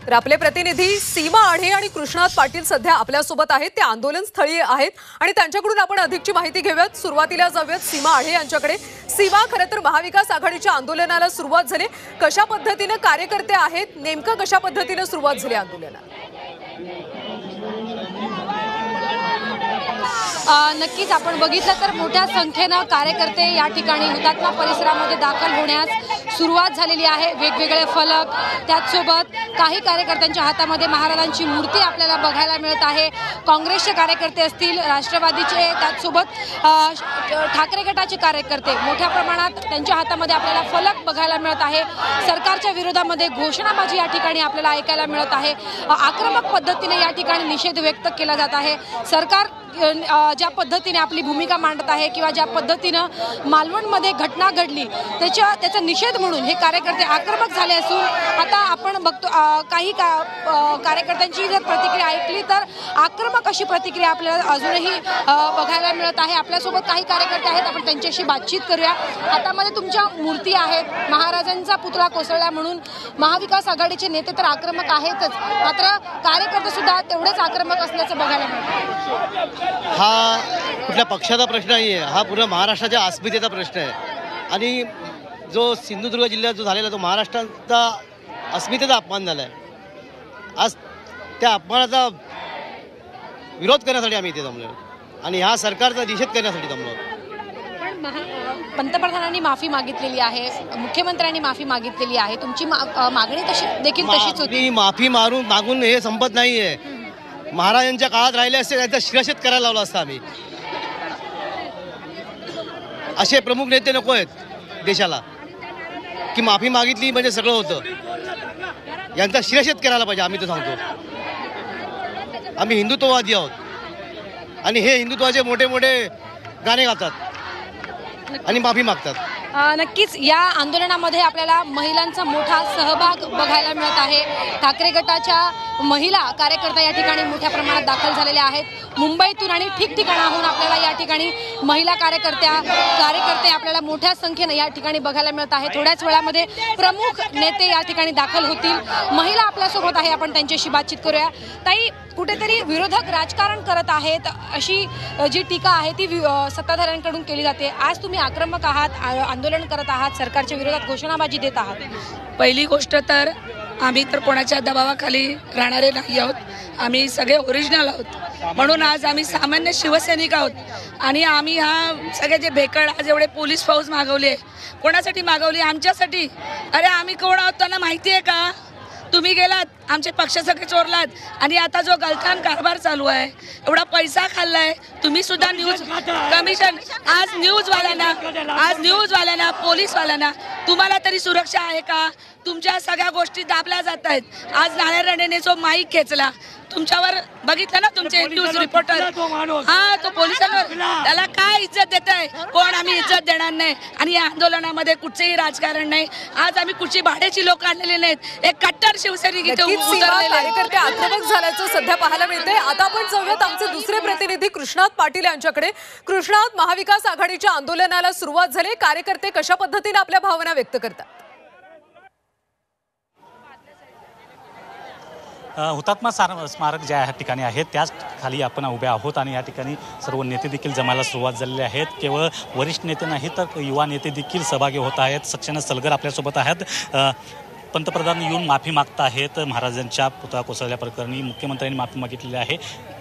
तर आपले प्रतिनिधी सीमा आढे आणि कृष्णात पाटील सध्या आपल्यासोबत आहेत। ते आंदोलन स्थळी आहेत आणि त्यांच्याकडून आपण अधिकची माहिती घेऊयात। सुरुवातीला जाऊयात सीमा आढे यांच्याकडे। सीमा, खरं तर महाविकास आघाडीच्या आंदोलनाला सुरुवात झाली, कशा पद्धतीने कार्यकर्ते आहेत, नेमकं कशा पद्धतीने सुरुवात झाली आंदोलनाला? नक्कीच आपण बघितलं तर मोठ्या संख्येने कार्यकर्ते या ठिकाणी हुतात्मा परिसरामध्ये दाखल होण्यास सुरुवात झालेली आहे। वेगवेगळे फलक, त्याचसोबत काही कार्यकर्त्यांच्या हातामध्ये महाराजांची मूर्ती आपल्याला बघायला मिळत आहे। काँग्रेसचे कार्यकर्ते असतील, राष्ट्रवादीचे, त्याचसोबत ठाकरे गटाचे कार्यकर्ते मोठ्या प्रमाणात त्यांच्या हातामध्ये आपल्याला फलक बघायला मिळत आहे। सरकारच्या विरोधामध्ये घोषणाबाजी या ठिकाणी आपल्याला ऐकायला मिळत आहे। आक्रमक पद्धतीने या ठिकाणी निषेध व्यक्त केला जात आहे। सरकार ज्या पद्धतीने आपली भूमिका मांडत आहे किंवा ज्या पद्धतीनं मालवणमध्ये घटना घडली त्याचा निषेध म्हणून हे कार्यकर्ते आक्रमक झाले असून आता आपण बघतो काही कार्यकर्त्यांची जर प्रतिक्रिया ऐकली तर आक्रमक अशी प्रतिक्रिया आपल्याला अजूनही बघायला मिळत आहे। आपल्यासोबत काही कार्यकर्ते आहेत, आपण त्यांच्याशी बातचीत करूया। हातामध्ये तुमच्या मूर्ती आहेत, महाराजांचा पुतळा कोसळला म्हणून महाविकास आघाडीचे नेते तर आक्रमक आहेतच, मात्र कार्यकर्ते सुद्धा तेवढेच आक्रमक असल्याचं बघायला मिळतं। हा कुठल्या पक्षाचा प्रश्न नाही आहे, हा पूर्ण महाराष्ट्राच्या अस्मितेचा प्रश्न आहे। आणि जो सिंधुदुर्ग जिल्ह्यात जो झालेला तो महाराष्ट्राचा अस्मितेचा अपमान झाला आहे। आज त्या अपमानाचा विरोध करण्यासाठी आम्ही इथे जमलो आणि ह्या सरकारचा निषेध करण्यासाठी जमलो। पंतप्रधानांनी माफी मागितलेली आहे, मुख्यमंत्र्यांनी माफी मागितलेली आहे, तुमची मागणी तशीच होती। माफी मागून हे संपत नाहीये। महाराजांच्या काळात राहिले असते त्यांचा शिरच्छेद करायला लावला असता आम्ही। असे प्रमुख नेते नको आहेत देशाला की माफी मागितली म्हणजे सगळं होतं। यांचा शिरच्छेद करायला पाहिजे। आम्ही तर सांगतो, आम्ही हिंदुत्ववादी आहोत आणि हे हिंदुत्वाचे मोठे मोठे गाणे गातात आणि माफी मागतात। नक्कीच या आंदोलनामध्ये आपल्याला महिलांचा मोठा सहभाग बघायला मिळत आहे। ठाकरे गटाच्या महिला कार्यकर्त्या या ठिकाणी मोठ्या प्रमाणात दाखल झालेल्या आहेत। मुंबईतून आणि ठिकठिकाणाहून आपल्याला या ठिकाणी महिला कार्यकर्ते आपल्याला मोठ्या संख्येने या ठिकाणी बघायला मिळत आहे। थोड्याच वेळामध्ये प्रमुख नेते या ठिकाणी दाखल होतील। महिला आपल्यासोबत आहे, आपण त्यांच्याशी बातचीत करूया। ताई, कुठेतरी विरोधक राजकारण करत आहेत अशी जी टीका आहे ती सत्ताधाऱ्यांकडून केली जाते। आज तुम्ही आक्रमक आहात, आंदोलन करत आहात, सरकारच्या विरोधात घोषणाबाजी देत आहात। पहिली गोष्ट तर आम्ही तर कोणाच्या दबावाखाली राहणारे नाही आहोत, आम्ही सगळे ओरिजिनल आहोत। म्हणून आज आम्ही सामान्य शिवसैनिक आहोत आणि आम्ही हा सगळे जे भेकड आज एवढे पोलीस फौज मागवली आहे, कोणासाठी मागवली? आमच्यासाठी। अरे आम्ही कोण आहोत त्यांना माहिती आहे का? तुम्ही गेलात, आमचे पक्ष सगळे चोरलात आणि आता जो गलथान कारभार चालू आहे, एवढा पैसा खाल्लाय तुम्ही सुद्धा। न्यूज कमिशन आज न्यूजवाल्यांना पोलीसवाल्यांना तुम्हाला तरी सुरक्षा आहे का? तुमच्या सगळ्या गोष्टी दाबल्या जात आहेत। आज नारायण राणेने जो माईक खेचला तुमच्यावर, बघितलं ना तुमचे न्यूज रिपोर्टर, हा तो पोलिसांवर, त्याला काय इज्जत देत आहे? कोण? आम्ही इज्जत देणार नाही आणि या आंदोलनामध्ये कुठचेही राजकारण नाही। आज आम्ही कुठची भाड्याची लोक आणलेले नाहीत, एक कट्टर शिवसैनिक इथे कार्यकर्ते आक्रमक झाल्याचं सध्या पाहायला मिळते। आता आपण जाऊयात आमचे दुसरे प्रतिनिधी कृष्णात पाटील यांच्याकडे। कृष्णात, महाविकास आघाडीच्या आंदोलनाला सुरुवात झाली, कार्यकर्ते कशा पद्धतीने आपल्या भावना व्यक्त करतात? हुतात्मा स्मारक ज्या ठिकाणी आहे त्याच खाली आपण उभे आहोत आणि या ठिकाणी सर्व नेते देखील जमायला सुरुवात झालेली आहेत। केवळ वरिष्ठ नेते नाही तर युवा नेते देखील सहभागी होत आहेत। सक्सेना सलगर आपल्यासोबत आहेत। पंतप्रधान येऊन माफी मागत आहेत महाराजांच्या पुतळा कोसळल्या प्रकरणी, मुख्यमंत्र्यांनी माफी मागितलेली आहे,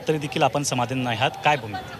तरी देखील आपण समाधान नाही आहात, काय भूमिका?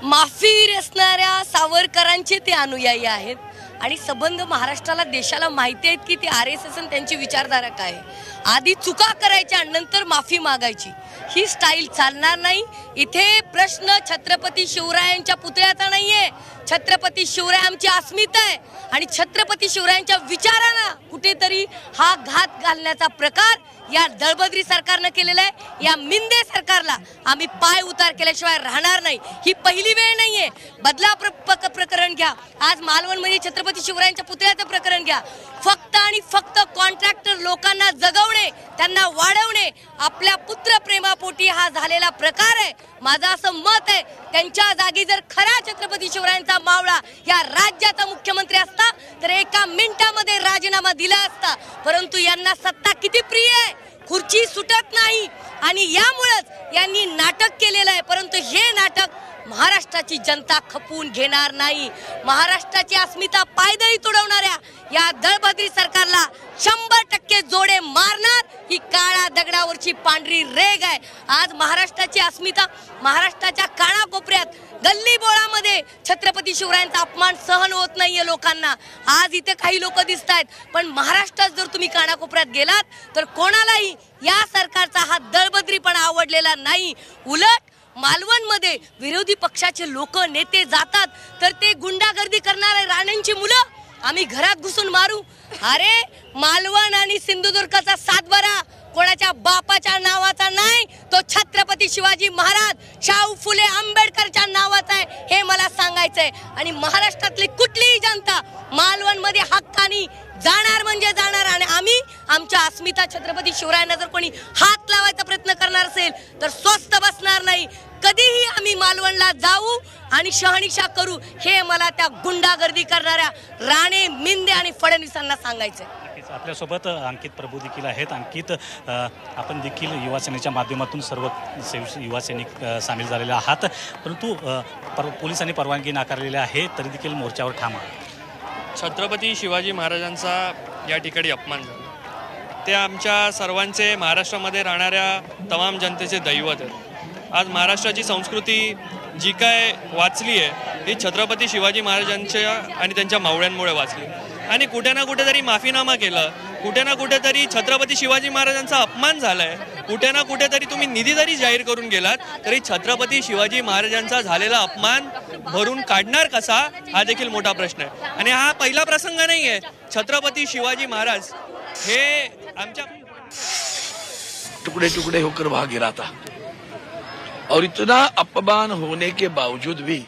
माफी रचणाऱ्या सावरकरांचे ते अनुयायी आहेत आणि संबंध महाराष्ट्राला, देशाला माहिती आहेत की ती RSS आणि त्यांची विचारधारा काय आहे। आधी चुका करायच्या नंतर माफी मागायची ही स्टाईल चालणार नाही। इथे प्रश्न छत्रपती शिवरायांच्या पुतळ्याचा नाहीये, छत्रपती शिवराय आमची अस्मिता आहे आणि छत्रपती शिवरायांच्या विचारांना कुठेतरी हा घात घालण्याचा प्रकार या दळबद्री सरकारनं केलेला आहे। या मिंदे सरकारला आम्ही पाय उतार केल्याशिवाय राहणार नाही। ही पहिली वेळ नाहीये। बदलापूर प्रकरण घ्या, आज मालवणमध्ये छत्रपती शिवरायांच्या पुतळ्याचं प्रकरण घ्या। फक्त आणि फक्त कॉन्ट्रॅक्टर लोकांना जगवणे, त्यांना वाढवणे, आपल्या पुत्रप्रेमापोटी हा झालेला प्रकार आहे। माझं असं मत आहे, त्यांच्या जागी जर खरा छत्रपती शिवरायांचा मावळा या राज्याचा मुख्यमंत्री असता तर एका मिनिटामध्ये राजीनामा दिला असता। परंतु यांना सत्ता किती प्रिय आहे खुर्ची सुटत नाही आणि यामुळेच यांनी नाटक केलेलं आहे. परंतु हे नाटक महाराष्ट्राची जनता खपवून घेणार नाही. महाराष्ट्राची अस्मिता पायदळी तुडवणाऱ्या या दळभद्री सरकारला 100% जोडे मारणार ही काळ्या दगडावरची पांढरी रेग आहे. आज महाराष्ट्राची अस्मिता, महाराष्ट्राच्या कानाकोपऱ्यात गल्ली बोळामध्ये छत्रपती शिवरायांचा अपमान सहन होत नाहीये लोकांना. आज इथे काही लोक दिसत आहेत, पण महाराष्ट्रात जर तुम्ही कानाकोपऱ्यात गेलात तर कोणालाही या सरकारचा हा दळभद्रीपणा आवडलेला नाही. उलट मालवणमध्ये विरोधी पक्षाचे लोक नेते जातात तर ते गुंडागर्दी करणारे राणेंची मुलं आम्ही घरात घुसून मारू. अरे मालवण आणि सिंधुदुर्गचा सातबारा कोणाच्या बापाच्या नावाचा नाही, तो छत्रपती शिवाजी महाराज, शाहू फुले आंबेडकरच्या नावाचा आहे, हे मला सांगायचंय. आणि महाराष्ट्रातली कुठलीही जनता मालवणमध्ये हक्कानी जाणार म्हणजे जाणार. आणि आम्ही आमच्या अस्मिता छत्रपती शिवरायांना जर कोणी हात लावायचा प्रयत्न करणार असेल तर स्वस्थ बसणार नाही. कधीही आम्ही मालवणला जाऊ आणि शहानिशा करू, हे मला त्या गुंडागर्दी करणाऱ्या राणे, मिंदे आणि फडणवीसांना सांगायचंय. आपल्यासोबत अंकित प्रभू देखील आहेत. अंकित, आपण देखील युवा सेनेच्या माध्यमातून सर्व युवा सैनिक सामील झालेले आहात, परंतु पोलिसांनी परवानगी नाकारलेली आहे तरी देखील मोर्चावर ठाम आहे. छत्रपती शिवाजी महाराजांचा या ठिकाणी अपमान झाला. ते आमच्या सर्वांचे, महाराष्ट्रामध्ये राहणाऱ्या तमाम जनतेचे दैवत आहेत. आज महाराष्ट्राची संस्कृती जी काय वाचली आहे ही छत्रपती शिवाजी महाराजांच्या आणि त्यांच्या मावळ्यांमुळे वाचली. आणि कुठे ना कुठेतरी माफीनामा केलं, कुठे ना कुठेतरी छत्रपती शिवाजी महाराजांचा अपमान झालाय, कुठे ना कुठेतरी तुम्ही निधी जरी जाहीर करून गेलात तरी छत्रपती शिवाजी महाराजांचा झालेला अपमान भरून काढणार कसा, हा देखील मोठा प्रश्न आहे. आणि हा पहिला प्रसंग नाही आहे. छत्रपती शिवाजी महाराज हे आमच्या टुकड़े टुकड़े होकर वहां गिरा था और इतना अपमान होने के बावजूद भी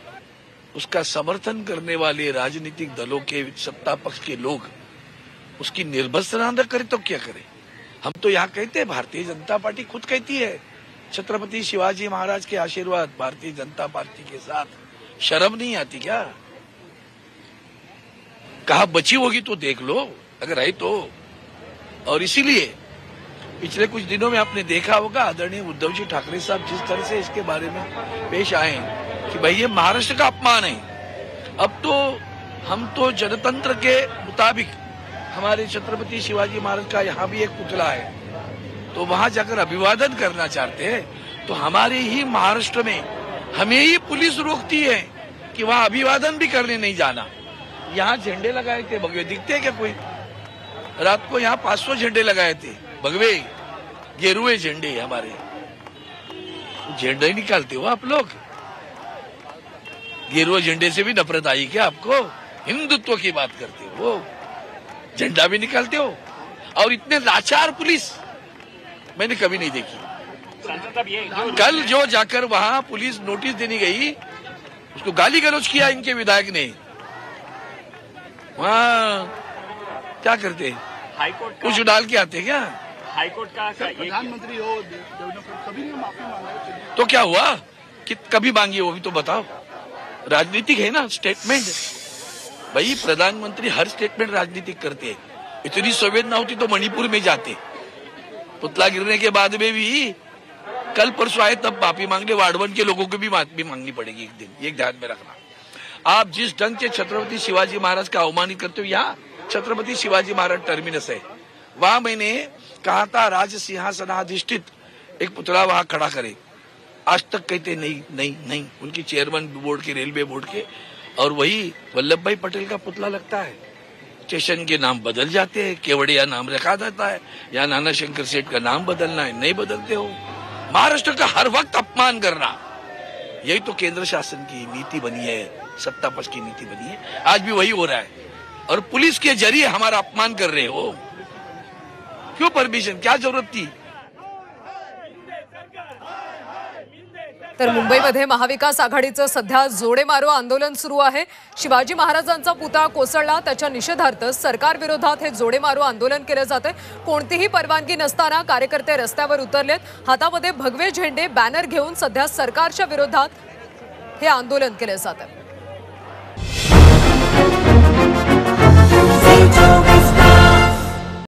उसका समर्थन करने वाले राजनीतिक दलों के सत्ता पक्ष के लोग उसकी निर्भत्सना न करे तो क्या करे. हम तो यहाँ कहते हैं, भारतीय जनता पार्टी खुद कहती है छत्रपति शिवाजी महाराज के आशीर्वाद भारतीय जनता पार्टी के साथ. शर्म नहीं आती क्या? कहाँ बची होगी तो देख लो अगर है तो. और इसीलिए पिछले कुछ दिनों में आपने देखा होगा आदरणीय उद्धव जी ठाकरे साहब जिस तरह से इसके बारे में पेश आए कि भाई ये महाराष्ट्र का अपमान है. अब तो हम तो जनतंत्र के मुताबिक हमारे छत्रपति शिवाजी महाराज का यहाँ भी एक पुतला है, तो वहां जाकर अभिवादन करना चाहते हैं तो हमारे ही महाराष्ट्र में हमें ही पुलिस रोकती है कि वहां अभिवादन भी करने नहीं जाना. यहाँ झंडे लगाए थे, भगवे दिखते हैं क्या कोई? रात को यहाँ 500 झंडे लगाए थे, भगवे गेरुए झंडे. हमारे झंडे निकालते हो आप लोग? गेरुआ झंडे से भी नफरत आई क्या आपको? हिंदुत्व की बात करते हो, झंडा भी निकालते हो. और इतने लाचार पुलिस मैंने कभी नहीं देखी. कल जो जाकर वहां पुलिस नोटिस देने गई उसको गाली गलौज किया इनके विधायक ने. वहां क्या करते, कुछ डाल के आते क्या? हाईकोर्ट का प्रधानमंत्री हो कभी नहीं माफी मांगा तो क्या हुआ कि कभी मांगी वो भी तो बताओ. राजनीतिक है ना स्टेटमेंट. भाई प्रधानमंत्री हर स्टेटमेंट राजनीतिक करते हैं. इतनी संवेदना होती तो मणिपुर में जाते. पुतला गिरने के बाद में भी कल परसों आए तब माफी मांगने. वाड़वन के लोगों को भी माफी मांगनी पड़ेगी एक दिन, ये ध्यान में रखना. आप जिस ढंग से छत्रपति शिवाजी महाराज का अवमानित करते हो, यहाँ छत्रपति शिवाजी महाराज टर्मिनस है, वहां मैंने कहा था राज सिंहासनाधिष्ठित एक पुतला वहां खड़ा करे. आज तक कहते नहीं नहीं नहीं. उनकी चेयरमैन बोर्ड के, रेलवे बोर्ड के, और वही वल्लभ भाई पटेल का पुतला लगता है. स्टेशन के नाम बदल जाते हैं, केवड़िया नाम रखा जाता है, या नाना शंकर सेठ का नाम बदलना है, नहीं बदलते हो. महाराष्ट्र का हर वक्त अपमान करना, यही तो केंद्र शासन की नीति बनी है, सत्ता पक्ष की नीति बनी है. आज भी वही हो रहा है और पुलिस के जरिए हमारा अपमान कर रहे हो. क्यों परमिशन, क्या जरूरत थी? तर मुंबईमध्ये महाविकास आघाडीचं सध्या जोडे मारो आंदोलन सुरू आहे. शिवाजी महाराजांचा पुतळा कोसळला त्याच्या निषेधार्थ सरकार विरोधात हे जोडे मारो आंदोलन केले जाते. कोणतीही परवानगी नसताना कार्यकर्ते रस्त्यावर उतरलेत. हातामध्ये भगवे झेंडे, बॅनर घेऊन सध्या सरकारच्या विरोधात हे आंदोलन केले जाते.